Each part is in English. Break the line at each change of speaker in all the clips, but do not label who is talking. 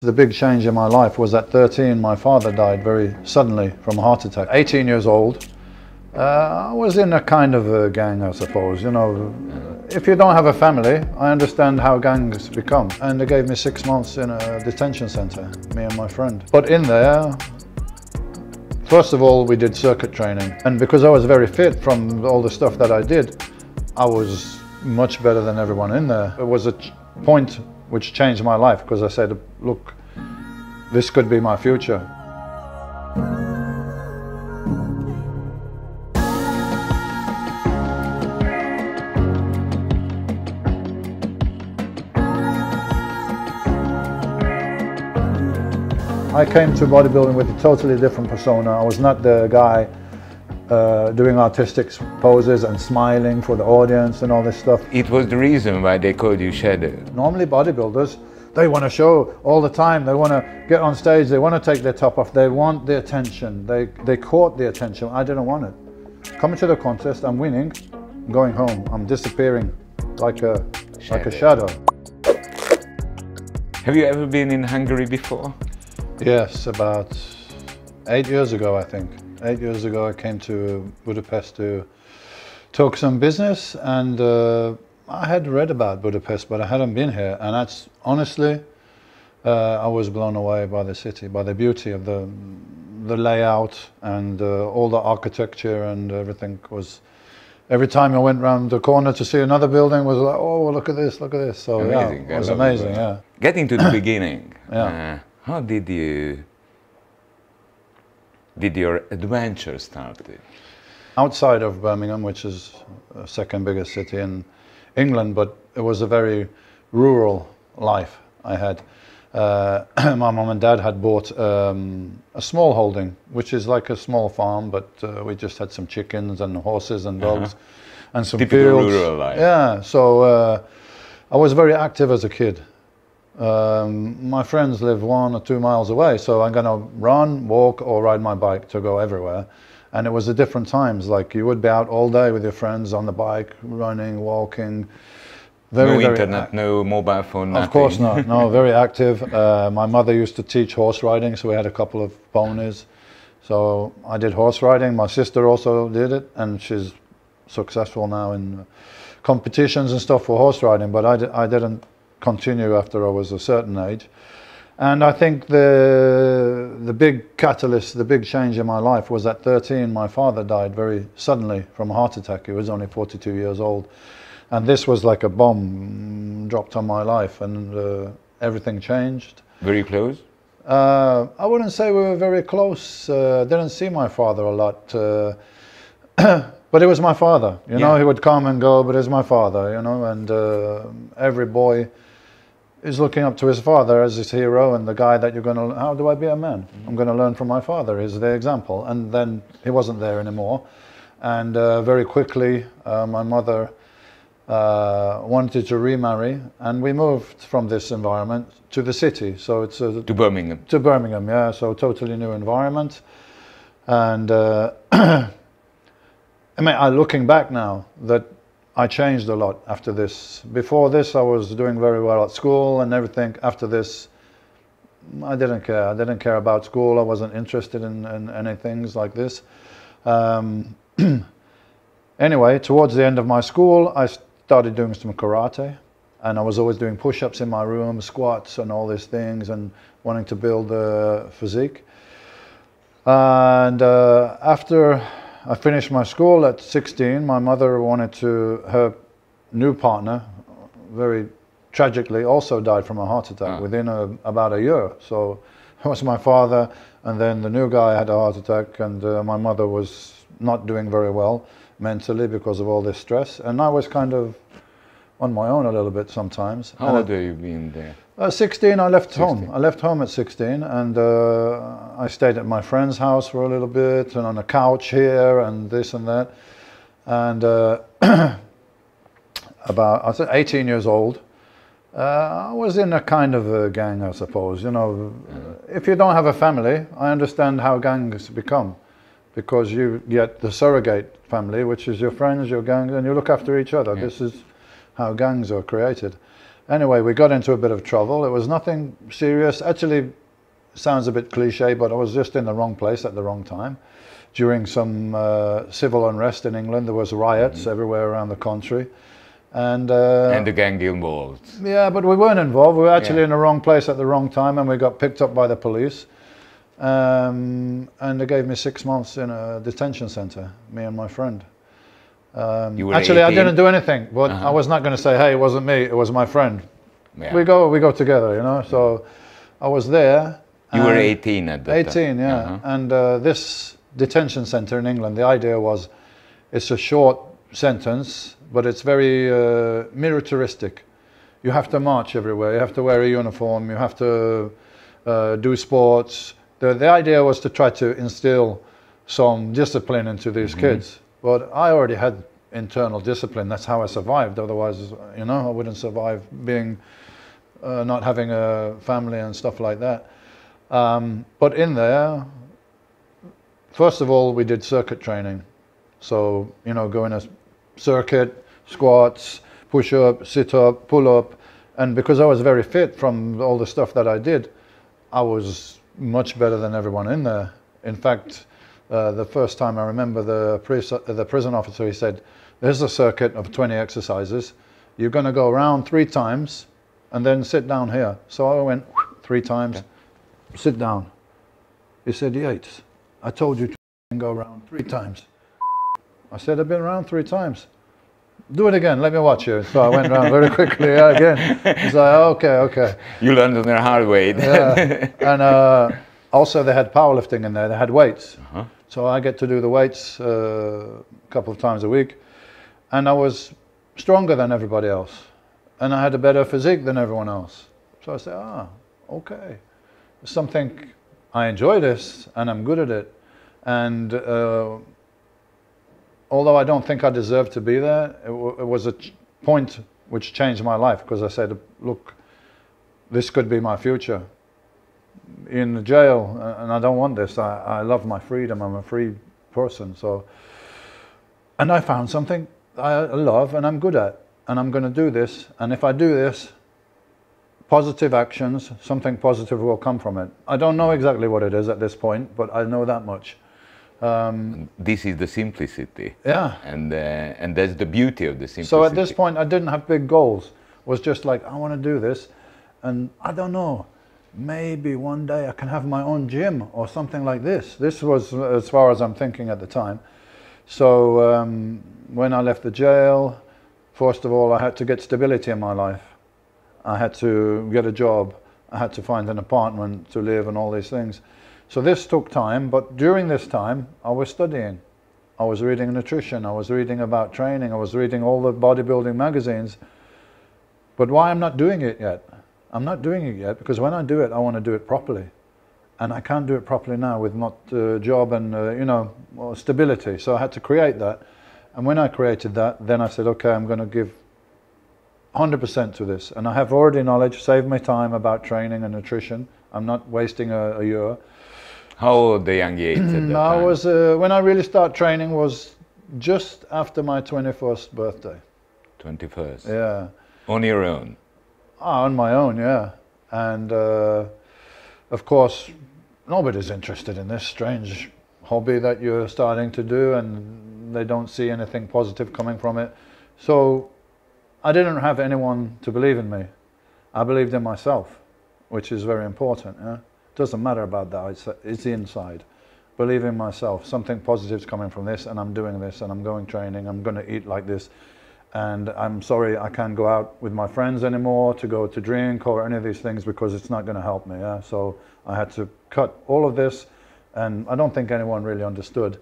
The big change in my life was at 13, my father died very suddenly from a heart attack. 18 years old, I was in a kind of a gang, I suppose. You know, if you don't have a family, I understand how gangs become. And they gave me 6 months in a detention center, me and my friend. But in there, first of all, we did circuit training. And because I was very fit from all the stuff that I did, I was much better than everyone in there. It was a point which changed my life, because I said, look, this could be my future. I came to bodybuilding with a totally different persona. I was not the guy doing artistic poses and smiling for the audience and all this stuff.
It was the reason why they called you Shadow.
Normally bodybuilders, they want to show all the time, they want to get on stage, they want to take their top off, they want the attention, they caught the attention. I didn't want it. Coming to the contest, I'm winning, I'm going home, I'm disappearing like a shadow.
Have you ever been in Hungary before?
Yes, about 8 years ago, I think. 8 years ago I came to Budapest to talk some business, and I had read about Budapest, but I hadn't been here, and that's honestly, I was blown away by the city, by the beauty of the layout and all the architecture and everything. Was every time I went round the corner to see another building was like, oh, look at this, look at this. So amazing. Yeah, it was amazing. Yeah.
Getting to the beginning.
Yeah.
How did your adventure started?
Outside of Birmingham, which is the second biggest city in England, but it was a very rural life I had. My mum and dad had bought a small holding, which is like a small farm, but we just had some chickens and horses and dogs and some
typical
fields.
Rural life.
Yeah, so I was very active as a kid. My friends live 1 or 2 miles away, so I'm gonna run, walk, or ride my bike to go everywhere. And it was at different times, like you would be out all day with your friends on the bike, running, walking.
No internet, no mobile phone, nothing.
Of course not, no, very active. My mother used to teach horse riding, so we had a couple of ponies. So I did horse riding, my sister also did it, and she's successful now in competitions and stuff for horse riding, but I didn't continue after I was a certain age. And I think the big catalyst, the big change in my life was at 13, my father died very suddenly from a heart attack. He was only 42 years old. And this was like a bomb dropped on my life, and everything changed.
Very close?
I wouldn't say we were very close. Didn't see my father a lot. But it was my father, you know, he would come and go, but it's my father, you know, and every boy is looking up to his father as his hero, and the guy that you're going to, how do I be a man? I'm going to learn from my father, is the example. And then he wasn't there anymore. And very quickly, my mother wanted to remarry, and we moved from this environment to the city. So it's to
Birmingham.
To Birmingham, yeah, so totally new environment. And I mean, looking back now, that I changed a lot after this. Before this, I was doing very well at school and everything. After this, I didn't care. I didn't care about school. I wasn't interested in any things like this. Anyway, towards the end of my school, I started doing some karate. And I was always doing push-ups in my room, squats and all these things, and wanting to build a physique. And after I finished my school at 16, my mother wanted to, her new partner, very tragically, also died from a heart attack within about a year. So it was my father, and then the new guy had a heart attack, and my mother was not doing very well mentally because of all this stress. And I was kind of on my own a little bit sometimes.
How old have you been there?
16, I left home. I left home at 16, and I stayed at my friend's house for a little bit, and on a couch here, and this and that. And about, I was 18 years old. I was in a kind of a gang, I suppose. You know, if you don't have a family, I understand how gangs become, because you get the surrogate family, which is your friends, your gang, and you look after each other. Yeah. This is how gangs are created. Anyway, we got into a bit of trouble. It was nothing serious. Actually, sounds a bit cliche, but I was just in the wrong place at the wrong time. During some civil unrest in England, there was riots everywhere around the country. And
the gang involved.
Yeah, but we weren't involved. We were actually in the wrong place at the wrong time, and we got picked up by the police. And they gave me 6 months in a detention center, me and my friend.
You were
actually,
18?
I didn't do anything, but I was not going to say, hey, it wasn't me, it was my friend.
Yeah.
We go together, you know. So I was there.
You were 18 at that
18,
time?
yeah. And this detention center in England, the idea was, it's a short sentence, but it's very militaristic. You have to march everywhere, you have to wear a uniform, you have to do sports. The idea was to try to instill some discipline into these kids. But I already had internal discipline. That's how I survived. Otherwise, you know, I wouldn't survive being, not having a family and stuff like that. But in there, first of all, we did circuit training. So, you know, going a circuit, squats, push up, sit up, pull up. And because I was very fit from all the stuff that I did, I was much better than everyone in there. In fact, the first time I remember the prison officer, he said, there's a circuit of 20 exercises. You're going to go around 3 times and then sit down here. So I went 3 times, sit down. He said, Yates, I told you to go around 3 times. I said, I've been around 3 times. Do it again, let me watch you. So I went around very quickly again. He's like, okay.
You learned on the hard way.
Yeah. And also they had powerlifting in there, they had weights. So I get to do the weights a couple of times a week. And I was stronger than everybody else. And I had a better physique than everyone else. So I said, okay. Something, I enjoy this and I'm good at it. And although I don't think I deserved to be there, it was a point which changed my life, because I said, look, this could be my future. In the jail, and I don't want this. I love my freedom. I'm a free person. So, and I found something I love and I'm good at, and I'm going to do this. And if I do this, positive actions, something positive will come from it. I don't know exactly what it is at this point, but I know that much.
This is the simplicity.
Yeah.
And that's the beauty of the simplicity.
So at this point, I didn't have big goals. It was just like, I want to do this, and I don't know. Maybe one day I can have my own gym or something like this. This was as far as I'm thinking at the time. So when I left the jail, first of all, I had to get stability in my life. I had to get a job. I had to find an apartment to live and all these things. So this took time, but during this time, I was studying. I was reading nutrition. I was reading about training. I was reading all the bodybuilding magazines. But why I'm not doing it yet? I'm not doing it yet because when I do it, I want to do it properly. And I can't do it properly now with not a job and, you know, stability. So I had to create that. And when I created that, then I said, okay, I'm going to give 100% to this. And I have already knowledge, saved my time about training and nutrition. I'm not wasting a year.
How old the young Yates at that time?
I was, when I really started training was just after my 21st birthday.
21st?
Yeah.
On your own?
On my own, yeah. And of course, nobody's interested in this strange hobby that you're starting to do, and they don't see anything positive coming from it. So I didn't have anyone to believe in me. I believed in myself, which is very important. Yeah? It doesn't matter about that, it's the inside. Believe in myself, something positive's coming from this, and I'm doing this, and I'm going training, I'm going to eat like this. And I'm sorry I can't go out with my friends anymore to go to drink or any of these things because it's not going to help me. Yeah? So I had to cut all of this, and I don't think anyone really understood.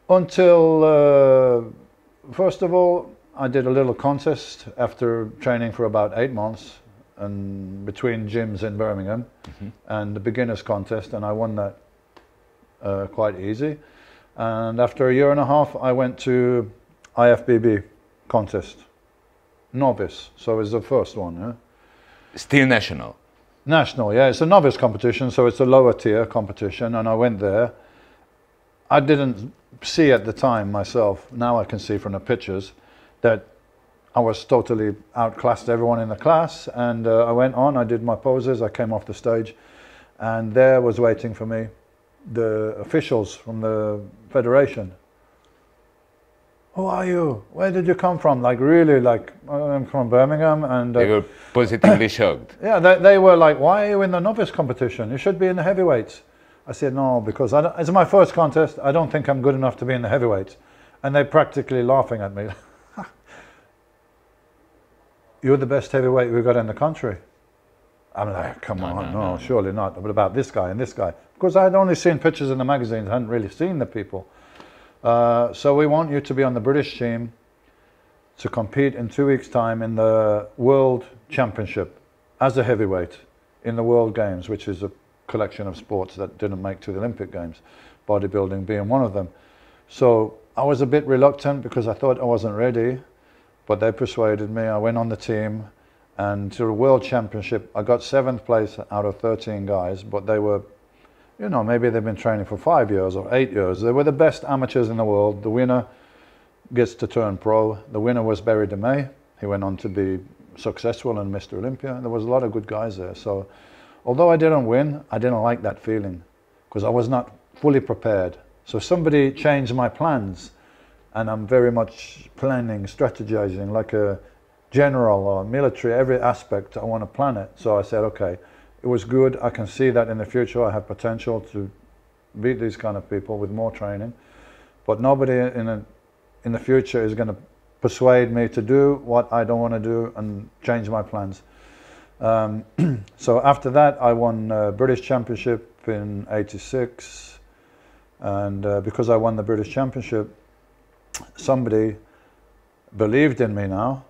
Until, first of all, I did a little contest after training for about 8 months and between gyms in Birmingham and the beginners contest, and I won that quite easy. And after a year and a half, I went to IFBB contest, novice, so it's the first one. Yeah?
Still national?
National, yeah, it's a novice competition, so it's a lower tier competition, and I went there. I didn't see at the time myself, now I can see from the pictures, that I was totally outclassed everyone in the class, and I went on, I did my poses, I came off the stage, and there was waiting for me the officials from the federation. Who are you? Where did you come from? Like really, like I'm from Birmingham, and
They were positively shocked.
yeah, they were like, why are you in the novice competition? You should be in the heavyweights. I said, no, because it's my first contest. I don't think I'm good enough to be in the heavyweights. And they're practically laughing at me. You're the best heavyweight we've got in the country. I'm like, come on, no, surely not. But about this guy and this guy. Because I had only seen pictures in the magazines, I hadn't really seen the people. So we want you to be on the British team to compete in 2 weeks' time in the World Championship as a heavyweight in the World Games, which is a collection of sports that didn't make to the Olympic Games, bodybuilding being one of them. So I was a bit reluctant because I thought I wasn't ready, but they persuaded me. I went on the team, and to the World Championship, I got 7th place out of 13 guys, but they were, you know, maybe they've been training for 5 years or 8 years. They were the best amateurs in the world. The winner gets to turn pro. The winner was Barry DeMay. He went on to be successful in Mr. Olympia. There was a lot of good guys there. So although I didn't win, I didn't like that feeling because I was not fully prepared. So somebody changed my plans, and I'm very much planning, strategizing like a general or military, every aspect I want to plan it. So I said, okay, it was good. I can see that in the future I have potential to beat these kind of people with more training, but nobody in the future is going to persuade me to do what I don't want to do and change my plans. So after that I won British Championship in '86, and because I won the British Championship, somebody believed in me now,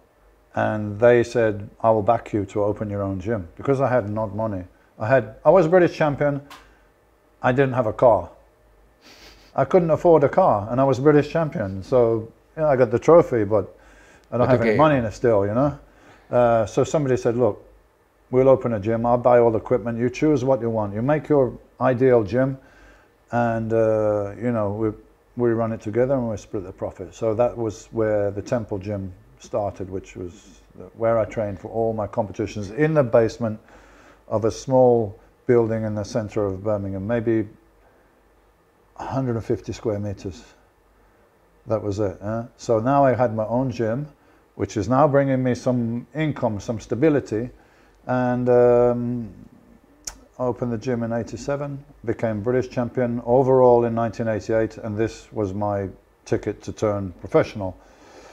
and they said, I will back you to open your own gym, because I had not money. I was British champion, I didn't have a car. I couldn't afford a car, and I was British champion, so you know, I got the trophy, but I don't have any money in it still, you know. So somebody said, look, we'll open a gym, I'll buy all the equipment, you choose what you want, you make your ideal gym, and you know, we run it together and we split the profit. So that was where the Temple Gym started, which was where I trained for all my competitions, in the basement of a small building in the center of Birmingham, maybe 150 square meters. That was it. So now I had my own gym, which is now bringing me some income, some stability, and I opened the gym in '87, became British champion overall in 1988, and this was my ticket to turn professional.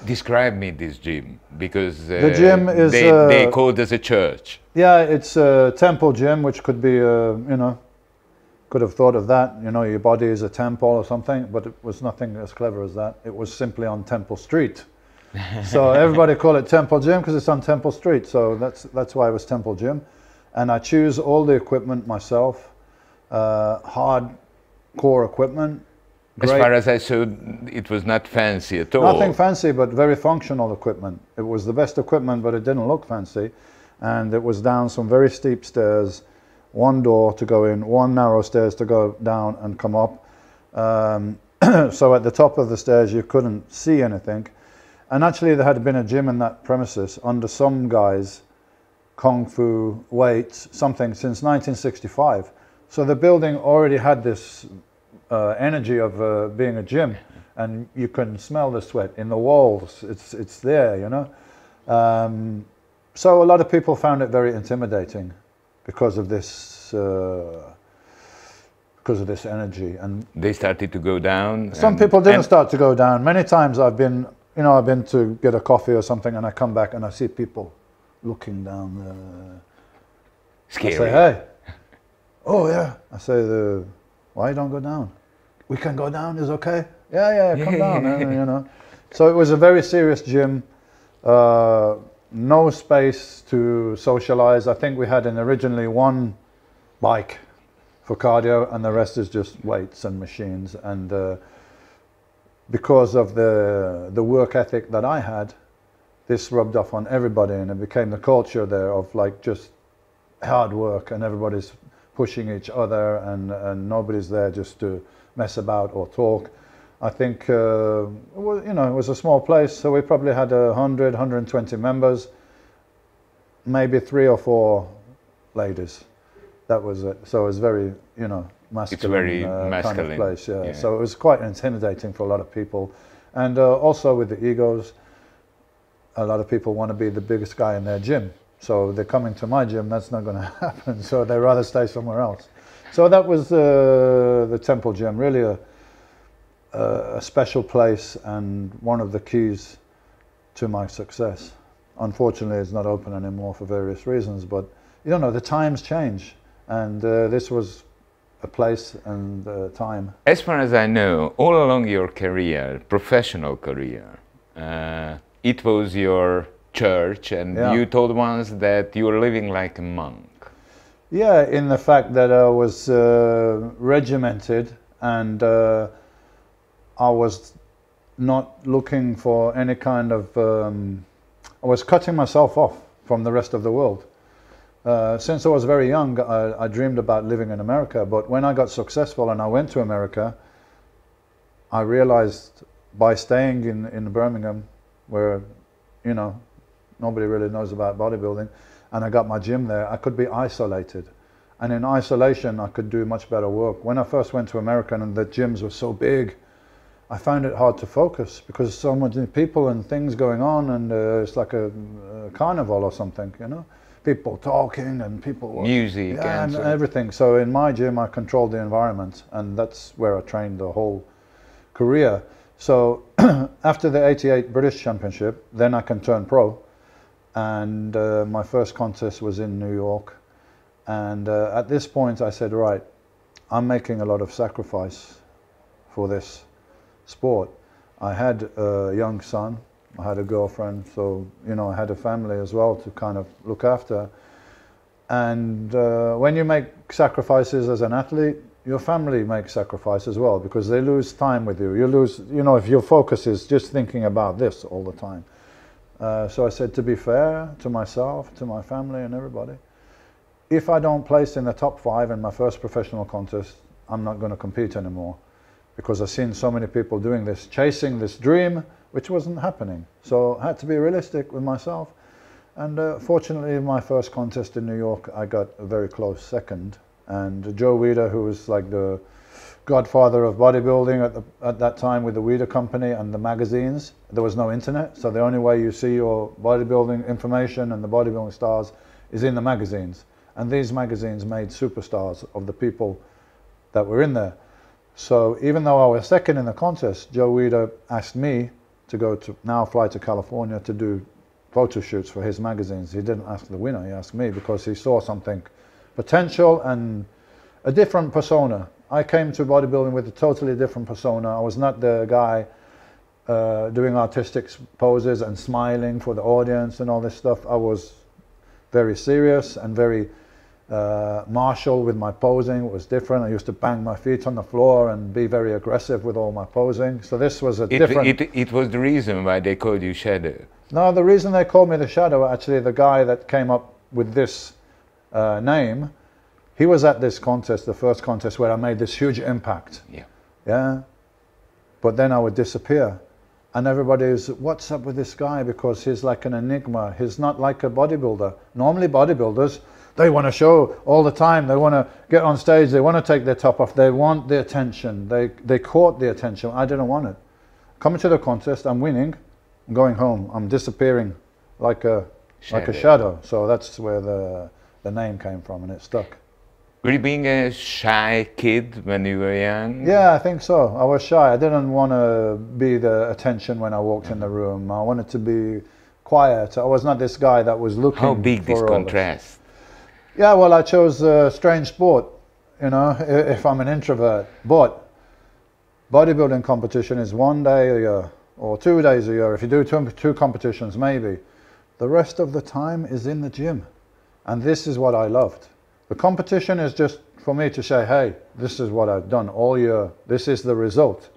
Describe me this gym, because
the gym is
they call it as a church.
Yeah, it's a temple gym, which could be, you know, could have thought of that, you know, your body is a temple or something, but it was nothing as clever as that. It was simply on Temple Street. So everybody call it Temple Gym because it's on Temple Street. So that's why it was Temple Gym. And I choose all the equipment myself, hard core equipment.
As far as I saw, it was not fancy at all.
Nothing fancy, but very functional equipment. It was the best equipment, but it didn't look fancy. And it was down some very steep stairs, one door to go in, one narrow stairs to go down and come up. So at the top of the stairs, you couldn't see anything. And actually, there had been a gym in that premises under some guys, Kung Fu, weights, something since 1965. So the building already had this energy of being a gym, and you can smell the sweat in the walls. It's there, you know. So a lot of people found it very intimidating because of this energy, and
they started to go down.
Some people didn't start to go down. Many times I've been to get a coffee or something, and I come back and I see people looking down.
Scary.
I say, hey, oh yeah. I say, why you don't go down? We can go down, is okay? Yeah, come down, you know. So it was a very serious gym, no space to socialize. I think we had originally one bike for cardio, and the rest is just weights and machines. And because of the work ethic that I had, this rubbed off on everybody, and it became the culture there of like just hard work, and everybody's pushing each other, and nobody's there just to mess about or talk. I think, well, you know, it was a small place, so we probably had 100, 120 members, maybe 3 or 4 ladies. That was it. So it was very, you know, masculine,
it's very masculine
kind of place. Yeah. So it was quite intimidating for a lot of people, and also with the egos, a lot of people want to be the biggest guy in their gym. So they're coming to my gym. That's not going to happen. So they rather stay somewhere else. So that was the Temple Gym. Really a special place and one of the keys to my success. Unfortunately, it's not open anymore for various reasons, but you don't know, the times change, and this was a place and time.
As far as I know, all along your career, professional career, it was your church, and you told once that you were living like a monk.
Yeah, in the fact that I was regimented, and I was not looking for any kind of, I was cutting myself off from the rest of the world. Since I was very young, I dreamed about living in America, but when I got successful and I went to America, I realized by staying in Birmingham, where, you know, nobody really knows about bodybuilding, and I got my gym there, I could be isolated. And in isolation, I could do much better work. When I first went to America and the gyms were so big, I found it hard to focus because so many people and things going on, and it's like a carnival or something, you know? People talking and people...
Music
and everything. So in my gym, I controlled the environment, and that's where I trained the whole career. So after the '88 British Championship, then I can turn pro. And my first contest was in New York. And at this point I said, right, I'm making a lot of sacrifice for this sport. I had a young son, I had a girlfriend, so, you know, I had a family as well to kind of look after. And when you make sacrifices as an athlete, your family makes sacrifice as well, because they lose time with you. You lose, you know, if your focus is just thinking about this all the time. So I said, to be fair to myself, to my family and everybody, if I don't place in the top 5 in my first professional contest, I'm not going to compete anymore, because I've seen so many people doing this, chasing this dream, which wasn't happening. So I had to be realistic with myself. And fortunately, in my first contest in New York, I got a very close second. And Joe Weider, who was like the godfather of bodybuilding at that time with the Weider Company and the magazines, there was no internet, so the only way you see your bodybuilding information and the bodybuilding stars is in the magazines. And these magazines made superstars of the people that were in there. So even though I was second in the contest, Joe Weider asked me to go to, now fly to California to do photo shoots for his magazines. He didn't ask the winner, he asked me, because he saw something potential and a different persona. I came to bodybuilding with a totally different persona. I was not the guy doing artistic poses and smiling for the audience and all this stuff. I was very serious and very martial with my posing. It was different. I used to bang my feet on the floor and be very aggressive with all my posing. So this was a different...
It was the reason why they called you Shadow.
No, the reason they called me the Shadow, actually, the guy that came up with this name, he was at this contest, the first contest, where I made this huge impact.
Yeah.
Yeah. But then I would disappear. And everybody is, what's up with this guy? Because he's like an enigma. He's not like a bodybuilder. Normally bodybuilders, they want to show all the time. They want to get on stage. They want to take their top off. They want the attention. They court the attention. I didn't want it. Coming to the contest, I'm winning. I'm going home. I'm disappearing like a shadow. So that's where the name came from, and it stuck.
Were you being a shy kid when you were young?
Yeah, I think so. I was shy. I didn't want to be the attention when I walked in the room. I wanted to be quiet. I was not this guy that was looking for all this.
How big this contrast?
Yeah, well, I chose a strange sport, you know, if I'm an introvert. But bodybuilding competition is 1 day a year or 2 days a year. If you do two competitions, maybe. The rest of the time is in the gym. And this is what I loved. The competition is just for me to say, hey, this is what I've done all year. This is the result.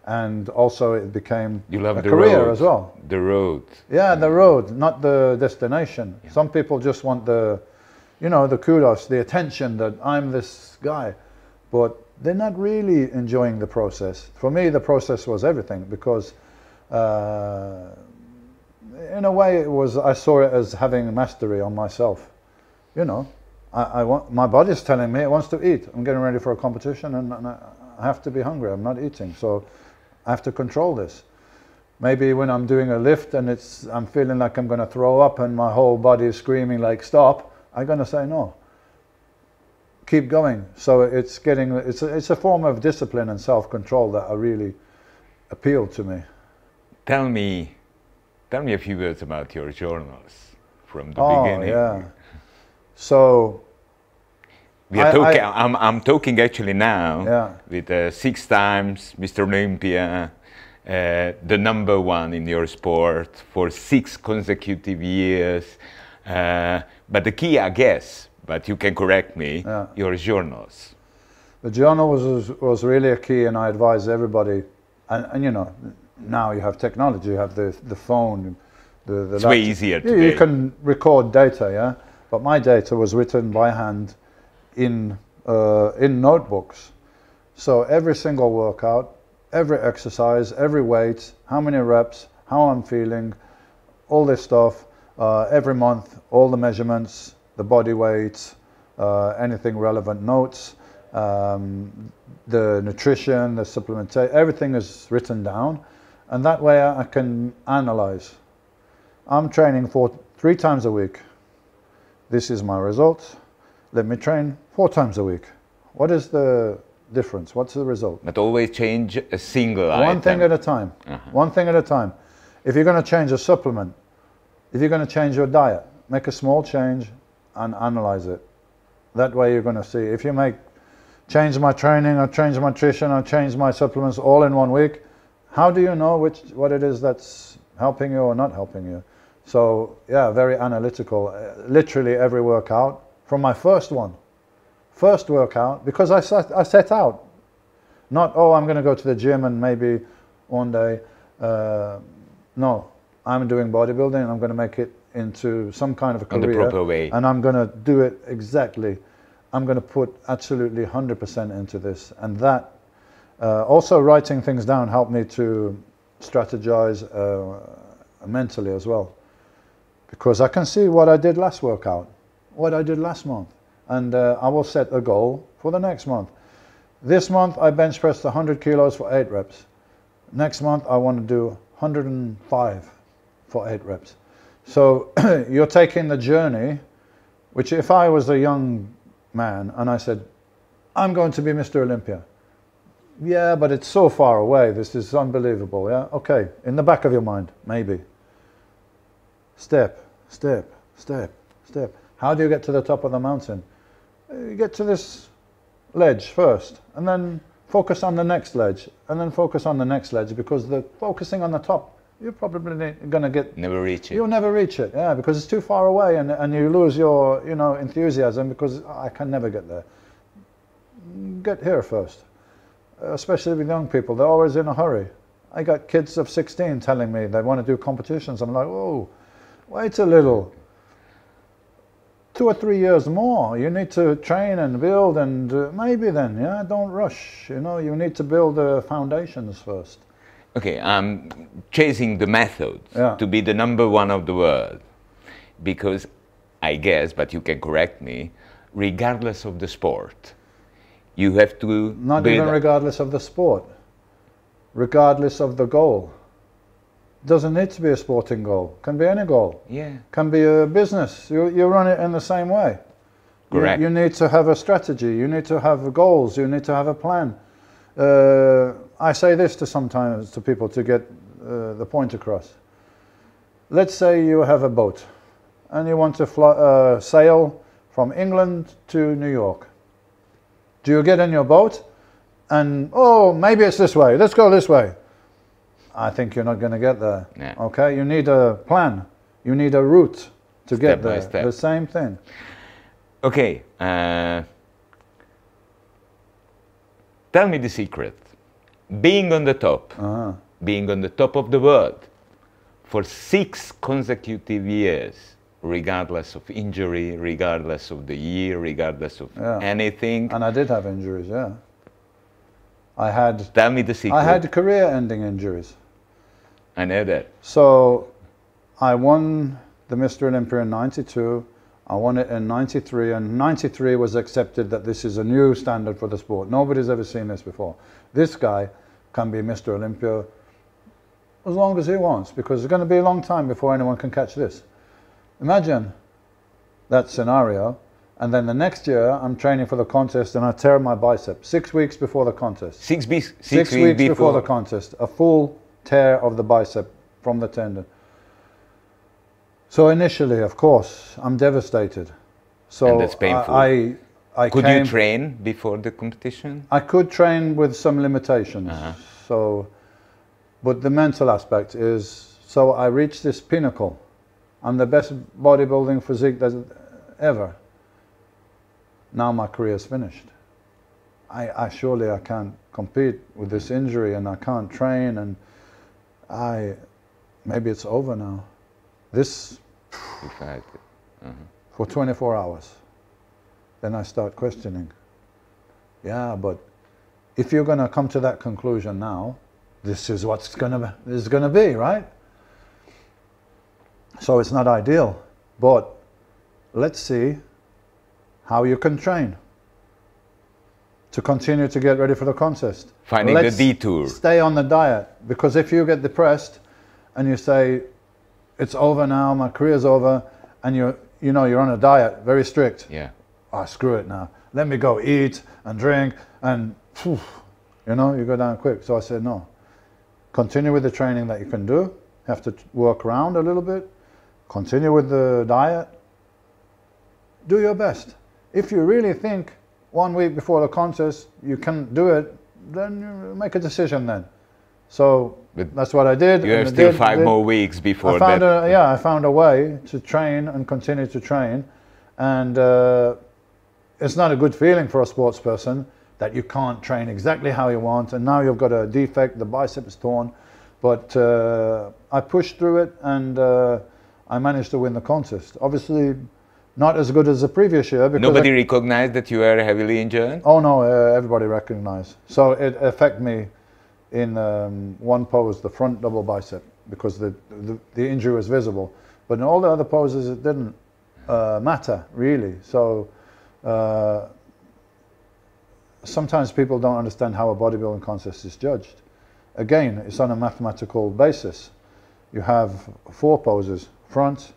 And also it became a career as well.
The road.
Yeah, the road, not the destination. Yeah. Some people just want the, you know, the kudos, the attention that I'm this guy. but they're not really enjoying the process. For me, the process was everything, because in a way I saw it as having mastery on myself. You know, my body's telling me it wants to eat. I'm getting ready for a competition, and I have to be hungry. I'm not eating, so I have to control this. Maybe when I'm doing a lift and I'm feeling like I'm going to throw up and my whole body is screaming like stop, I'm going to say no. Keep going. So it's a form of discipline and self-control that really appealed to me.
Tell me a few words about your journals from the beginning.
Yeah. So
I'm talking actually now with 6 times Mr. Olympia, the #1 in your sport for 6 consecutive years. But the key, I guess, but you can correct me, your journals.
The journal was really a key, and I advise everybody. And you know, now you have technology, you have the phone,
it's way easier today.
You can record data, yeah. But my data was written by hand in notebooks. So every single workout, every exercise, every weight, how many reps, how I'm feeling, all this stuff, every month, all the measurements, the body weight, anything relevant notes, the nutrition, the supplementation, everything is written down, and that way I can analyze. I'm training 3 times a week. This is my result. Let me train 4 times a week. What is the difference? What's the result?
But always change a single item.
One thing at a time. One thing at a time. If you're going to change a supplement, if you're going to change your diet, make a small change and analyze it. That way you're going to see. If you change my training, or change my nutrition, or change my supplements all in 1 week, how do you know what it is that's helping you or not helping you? So yeah, very analytical. Literally every workout, from my first workout, because I set out. Not, I'm going to go to the gym and maybe one day. No, I'm doing bodybuilding and I'm going to make it into some kind of a career.
In the proper way.
And I'm going to do it exactly. I'm going to put absolutely 100% into this. And that, also writing things down helped me to strategize mentally as well. Because I can see what I did last workout, what I did last month. And I will set a goal for the next month. This month I bench pressed 100 kilos for 8 reps. Next month I want to do 105 for 8 reps. So you're taking the journey, which if I was a young man and I said, I'm going to be Mr. Olympia. Yeah, but it's so far away. This is unbelievable. Yeah, okay. In the back of your mind, maybe. Step, step, step, step. How do you get to the top of the mountain? You get to this ledge first, and then focus on the next ledge, and then focus on the next ledge, because focusing on the top, you're probably going to
never reach it.
You'll never reach it, yeah, because it's too far away, and you lose your enthusiasm, because I can never get there. Get here first, especially with young people. They're always in a hurry. I got kids of 16 telling me they want to do competitions. I'm like, whoa, wait a little. 2 or 3 years more. You need to train and build, and maybe then, yeah, don't rush. You know, you need to build the foundations first.
Okay, I'm chasing the method to be the #1 of the world, because I guess, but you can correct me, regardless of the sport, you have to
not even regardless of the sport, regardless of the goal. Doesn't need to be a sporting goal. Can be any goal.
Yeah.
Can be a business. You run it in the same way.
Correct.
You need to have a strategy. You need to have goals. You need to have a plan. I say this sometimes to people to get the point across. Let's say you have a boat and you want to sail from England to New York. Do you get in your boat and, maybe it's this way. Let's go this way. I think you're not going to get there.
Yeah.
Okay, you need a plan. You need a route to get there.
Step by step.
The same thing.
Okay. Tell me the secret. Being on the top, being on the top of the world for 6 consecutive years, regardless of injury, regardless of the year, regardless of anything.
And I did have injuries, yeah. I had...
Tell me the secret.
I had career-ending injuries.
I know that.
So I won the Mr. Olympia in '92. I won it in '93, and '93 was accepted that this is a new standard for the sport. Nobody's ever seen this before. This guy can be Mr. Olympia as long as he wants, because it's going to be a long time before anyone can catch this. Imagine that scenario, and then the next year I'm training for the contest and I tear my bicep 6 weeks before the contest.
Six weeks
before the contest, a full tear of the bicep from the tendon. So initially, of course, I'm devastated. So
and that's painful. Could you train before the competition?
I could train with some limitations. So, but the mental aspect is, so I reached this pinnacle. I'm the best bodybuilding physique ever. Now my career is finished. Surely I can't compete with this injury, and I can't train, and maybe it's over now. This for 24 hours. Then I start questioning. Yeah, but if you're going to come to that conclusion now, this is what's going to be, right? So it's not ideal, but let's see how you can train to continue to get ready for the contest.
Finding the detour.
Stay on the diet, because if you get depressed and you say, it's over now, my career's over, and you're on a diet, very strict.
Yeah.
Oh, screw it now. Let me go eat and drink, and you go down quick. So I said, no. Continue with the training that you can do. You have to work around a little bit. Continue with the diet. Do your best. If you really think 1 week before the contest you can do it, then you make a decision then. So that's what I did.
You have still 5 more weeks before that.
I found a way to train and continue to train. And it's not a good feeling for a sports person that you can't train exactly how you want, and now you've got a defect, the bicep is torn. But I pushed through it, and I managed to win the contest. Obviously, not as good as the previous year. Because
nobody recognized that you were heavily injured?
Oh no, everybody recognized. So it affected me in one pose, the front double bicep, because the injury was visible. But in all the other poses, it didn't matter, really. So sometimes people don't understand how a bodybuilding contest is judged. Again, it's on a mathematical basis. You have 4 poses: front,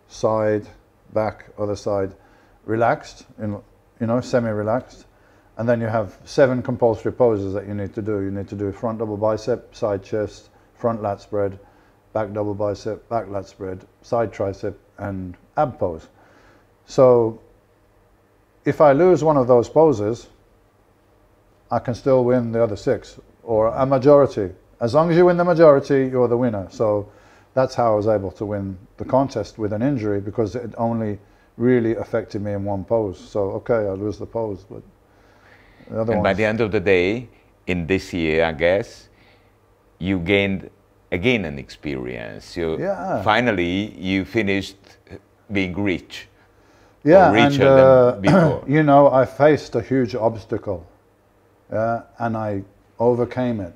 side, back, other side, relaxed, semi-relaxed. And then you have 7 compulsory poses that you need to do. You need to do front double bicep, side chest, front lat spread, back double bicep, back lat spread, side tricep, and ab pose. So if I lose one of those poses, I can still win the other 6, or a majority. As long as you win the majority, you're the winner. So that's how I was able to win the contest with an injury, because it only really affected me in one pose. So okay, I lose the pose, but the other
and by the end of the day, in this year, I guess, you gained again an experience. Finally, you finished being rich.
Yeah,
richer than before.
I faced a huge obstacle, and I overcame it.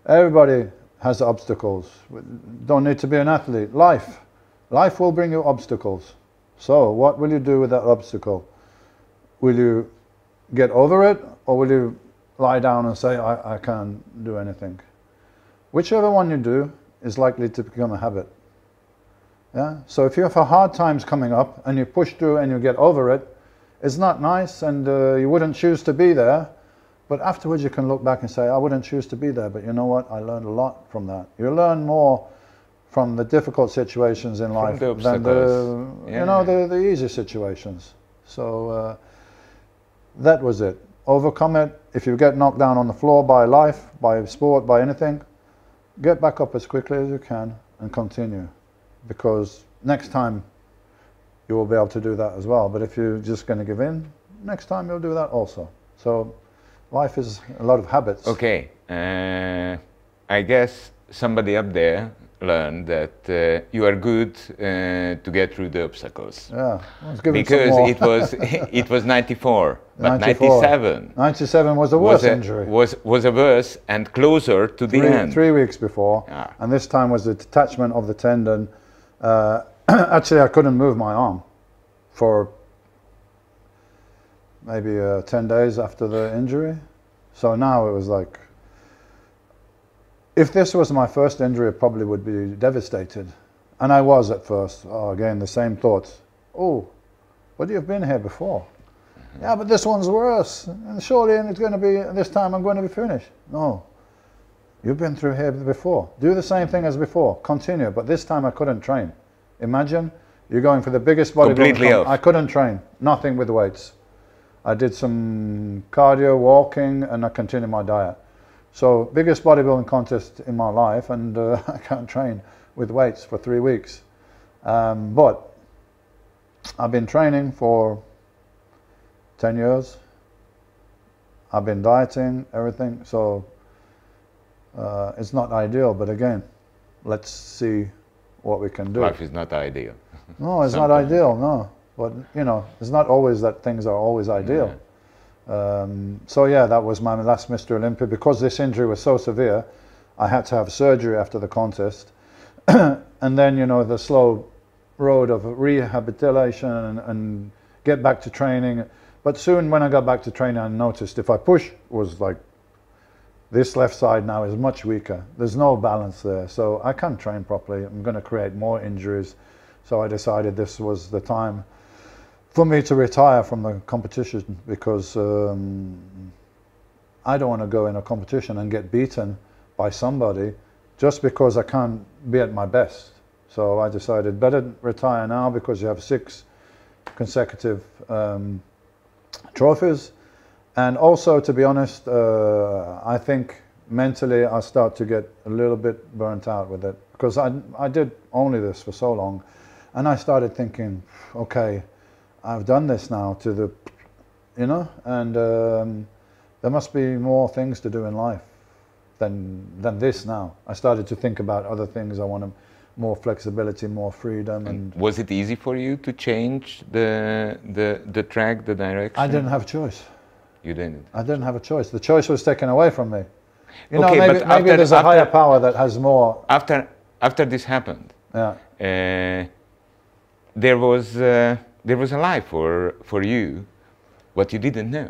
Everybody has obstacles. Don't need to be an athlete. Life will bring you obstacles. So what will you do with that obstacle? Will you get over it, or will you lie down and say, I can't do anything? Whichever one you do is likely to become a habit. Yeah. So if you have hard times coming up and you push through and you get over it, it's not nice, and you wouldn't choose to be there. But afterwards you can look back and say, I wouldn't choose to be there, but you know what? I learned a lot from that. You learn more from the difficult situations in life than the easy situations. So that was it. Overcome it. If you get knocked down on the floor by life, by sport, by anything, get back up as quickly as you can and continue. Because next time you will be able to do that as well. But if you're just going to give in, next time you'll do that also. So life is a lot of habits.
Okay, I guess somebody up there learned that you are good to get through the obstacles.
Yeah,
because it was 94, but 97.
97 was the worst injury.
Was a worse and closer to the end.
3 weeks before, and this time was the detachment of the tendon. Actually, I couldn't move my arm for maybe 10 days after the injury. So now it was like, if this was my first injury, I probably would be devastated. And I was at first. Oh, again, the same thoughts. Oh, but you've been here before. Yeah, but this one's worse. And surely it's going to be, this time I'm going to be finished. No, you've been through here before. Do the same thing as before. Continue. But this time I couldn't train. Imagine you're going for the biggest bodybuilding. I couldn't train. Nothing with weights. I did some cardio, walking, and I continued my diet. So biggest bodybuilding contest in my life, and I can't train with weights for 3 weeks. But I've been training for 10 years. I've been dieting, everything. So it's not ideal, but again, let's see what we can do.
Life is not ideal.
No, it's not ideal, no. But you know, it's not always that things are always ideal. Yeah. So yeah, that was my last Mr. Olympia. Because this injury was so severe, I had to have surgery after the contest. And then, you know, the slow road of rehabilitation and get back to training. But soon when I got back to training, I noticed if I push, it was like, this left side now is much weaker. There's no balance there. So I can't train properly. I'm going to create more injuries. So I decided this was the time for me to retire from the competition, because I don't want to go in a competition and get beaten by somebody just because I can't be at my best. So I decided better retire now, because you have 6 consecutive trophies. And also, to be honest, I think mentally I start to get a little bit burnt out with it, because I did only this for so long, and I started thinking, okay, I've done this now to the, you know, and there must be more things to do in life than this now. I started to think about other things. I wanted more flexibility, more freedom. And
was it easy for you to change the track, the direction?
I didn't have a choice.
You didn't?
I didn't have a choice. The choice was taken away from me. You know,
okay,
maybe there's a higher power that has more.
After this happened,
yeah.
There was a life for you, what you didn't know.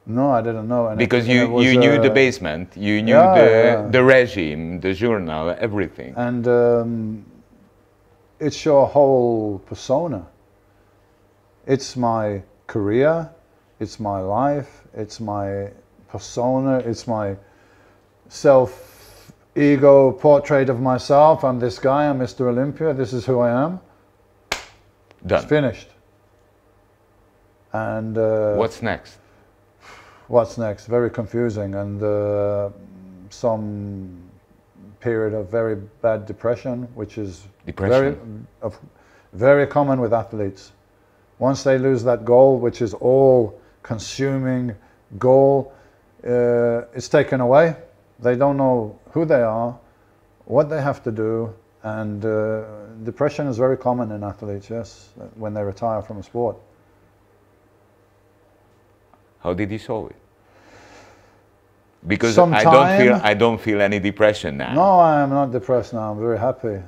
No, I didn't know. And
because you knew the basement, you knew the regime, the journal, everything.
And it's your whole persona. It's my career, it's my life, it's my persona, it's my self-ego portrait of myself. I'm this guy, I'm Mr. Olympia, this is who I am.
Done.
It's finished. And
what's next?
What's next? Very confusing, and some period of very bad depression, which is very common with athletes. Once they lose that goal, which is all-consuming goal, it's taken away. They don't know who they are, what they have to do, and depression is very common in athletes, yes, when they retire from a sport.
How did you solve it? Because I don't feel any depression now.
No, I am not depressed now. I'm very happy.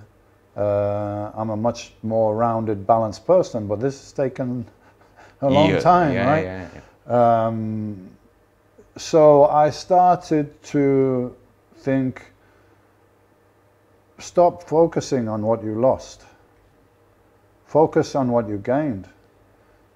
I'm a much more rounded, balanced person, but this has taken a long time, right? Yeah. So I started to think, stop focusing on what you lost. Focus on what you gained.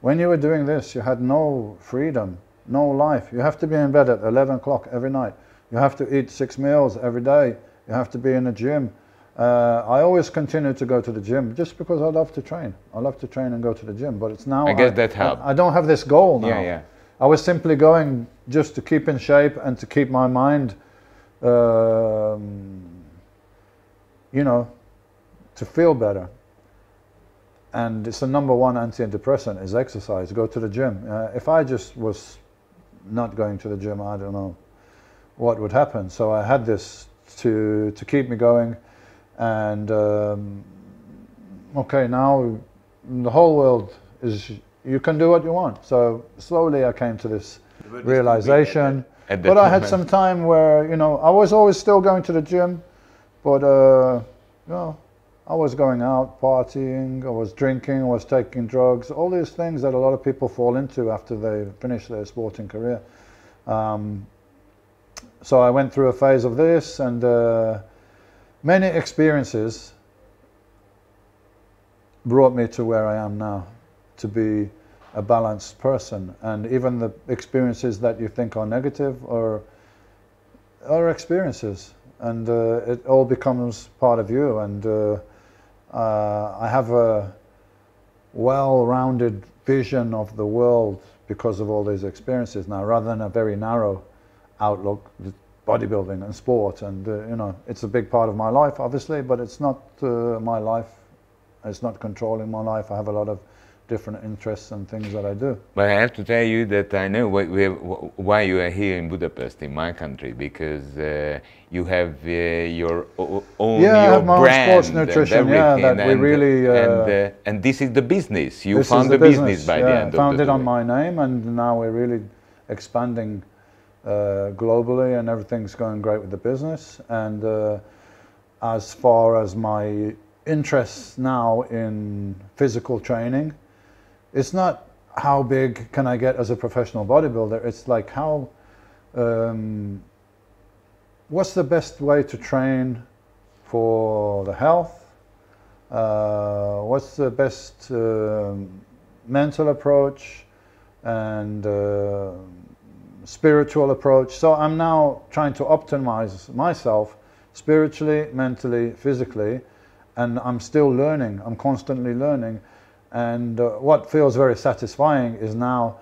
When you were doing this, you had no freedom, no life. You have to be in bed at 11 o'clock every night. You have to eat 6 meals every day. You have to be in the gym. I always continue to go to the gym just because I love to train. I love to train and go to the gym, but it's now
I guess that helped.
I don't have this goal now.
Yeah.
I was simply going just to keep in shape and to keep my mind, you know, to feel better. And it's the #1 antidepressant is exercise. Go to the gym. If I just was not going to the gym, I don't know what would happen. So I had this to keep me going. And okay, now the whole world is, you can do what you want. So slowly I came to this realization. But I had some time where, you know, I was always still going to the gym, but you know, I was going out partying, I was drinking, I was taking drugs, all these things that a lot of people fall into after they finish their sporting career. So I went through a phase of this, and many experiences brought me to where I am now, to be a balanced person. And even the experiences that you think are negative are experiences, and it all becomes part of you. And I have a well-rounded vision of the world because of all these experiences now, rather than a very narrow outlook with bodybuilding and sport. And you know, it's a big part of my life, obviously, but it's not my life. It's not controlling my life. I have a lot of different interests and things that I do.
But I have to tell you that I know why you are here in Budapest, in my country, because you have your own
I have my
brand
own sports nutrition, that we really...
and this is the business. You found the business by the end of the day.
Found it on my name, and now we're really expanding globally, and everything's going great with the business. And as far as my interests now in physical training, it's not how big can I get as a professional bodybuilder, it's like how, what's the best way to train for the health, what's the best mental approach and spiritual approach. So I'm now trying to optimize myself spiritually, mentally, physically, and I'm still learning, I'm constantly learning. And what feels very satisfying is now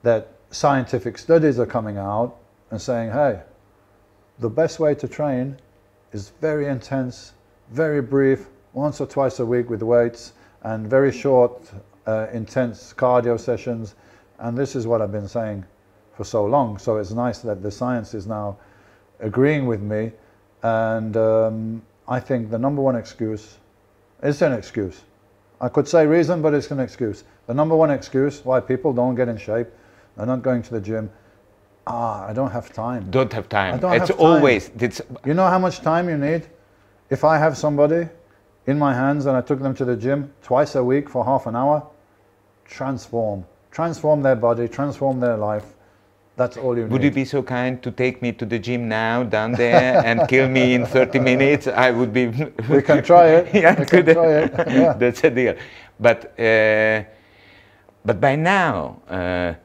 that scientific studies are coming out and saying, hey, the best way to train is very intense, very brief, once or twice a week with weights, and very short, intense cardio sessions. And this is what I've been saying for so long. So it's nice that the science is now agreeing with me. And I think the number one excuse, it's an excuse. I could say reason, but it's an excuse. The number one excuse why people don't get in shape, they're not going to the gym, I don't have time.
Don't have time.
I don't have time.
Always.
You know how much time you need? If I have somebody in my hands and I took them to the gym twice a week for half an hour, transform their body, transform their life. That's all you need.
Would you be so kind to take me to the gym now, down there, and kill me in 30 minutes? I would be...
We can try it.
Yeah,
we can try it. Yeah.
That's a deal. But by now,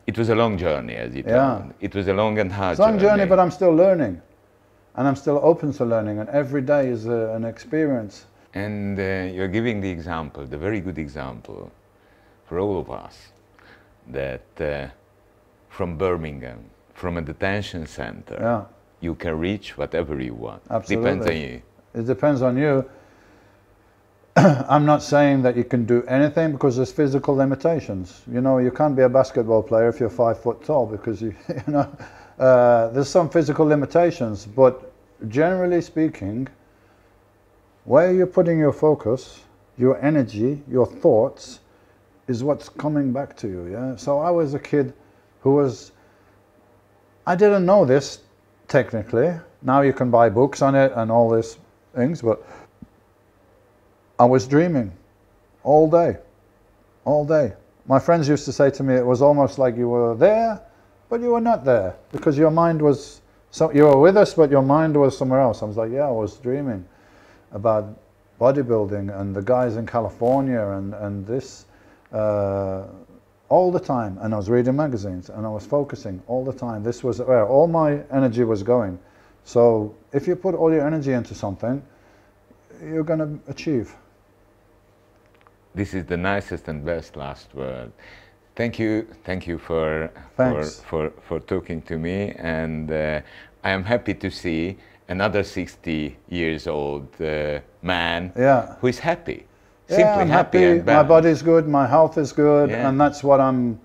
it was a long journey, as you told me. It was a long and hard journey.
It's a long journey, but I'm still learning. And I'm still open to learning, and every day is an experience.
And you're giving the example, the very good example, for all of us, that from Birmingham, from a detention center, you can reach whatever you want.
Absolutely.
Depends on you.
It depends on you. I'm not saying that you can do anything because there's physical limitations. You know, you can't be a basketball player if you're 5 foot tall because you know, there's some physical limitations. But generally speaking, where you're putting your focus, your energy, your thoughts, is what's coming back to you. Yeah. So I was a kid who was, I didn't know this technically. Now you can buy books on it and all these things, but I was dreaming all day, all day. My friends used to say to me, it was almost like you were there, but you were not there because your mind was, you were with us, but your mind was somewhere else. I was like, yeah, I was dreaming about bodybuilding and the guys in California and this, all the time, and I was reading magazines and I was focusing all the time. This was where all my energy was going. So if you put all your energy into something, you're going to achieve.
This is the nicest and best last word. Thank you for talking to me, and I am happy to see another 60 years old man who is happy. Simply
I'm happy. My body's good, my health is good, and that's what I'm...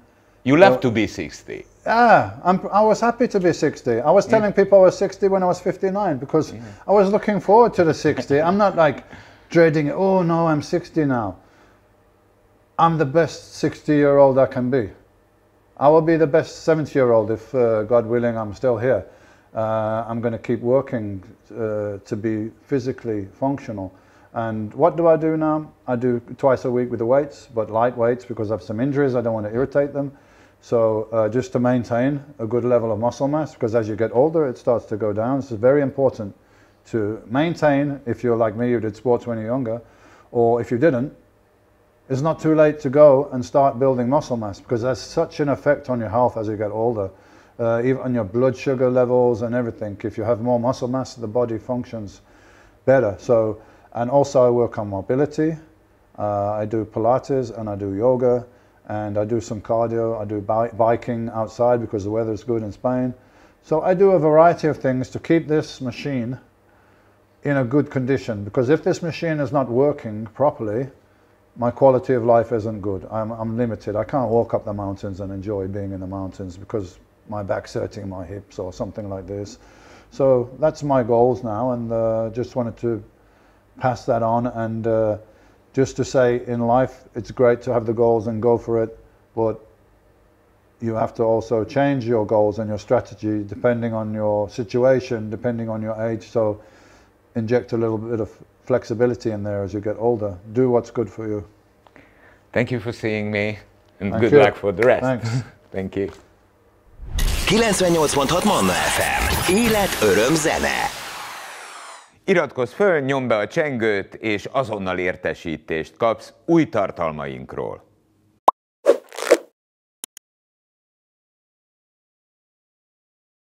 You love to be 60.
I was happy to be 60. I was telling people I was 60 when I was 59 because I was looking forward to the 60. I'm not like dreading, oh no, I'm 60 now. I'm the best 60-year-old I can be. I will be the best 70-year-old if, God willing, I'm still here. I'm going to keep working to be physically functional. And what do I do now? I do twice a week with the weights, but light weights because I have some injuries. I don't want to irritate them. So just to maintain a good level of muscle mass, because as you get older, it starts to go down. So it's very important to maintain, if you're like me, you did sports when you're younger, or if you didn't, it's not too late to go and start building muscle mass, because there's such an effect on your health as you get older, even on your blood sugar levels and everything. If you have more muscle mass, the body functions better. So, and also I work on mobility. I do Pilates and I do yoga. And I do some cardio, I do biking outside because the weather is good in Spain. So I do a variety of things to keep this machine in a good condition, because if this machine is not working properly, my quality of life isn't good. I'm limited. I can't walk up the mountains and enjoy being in the mountains because my back's hurting my hips or something like this. So that's my goals now, and just wanted to pass that on, and just to say, in life, it's great to have the goals and go for it, but you have to also change your goals and your strategy depending on your situation, depending on your age. So inject a little bit of flexibility in there as you get older. Do what's good for you.
Thank you for seeing me, and good luck for the rest.
Thanks.
Thank you.
98.6 Manna FM. Élet, öröm, zene.
Iratkozz föl, nyomd be a csengőt, és azonnal értesítést kapsz új tartalmainkról.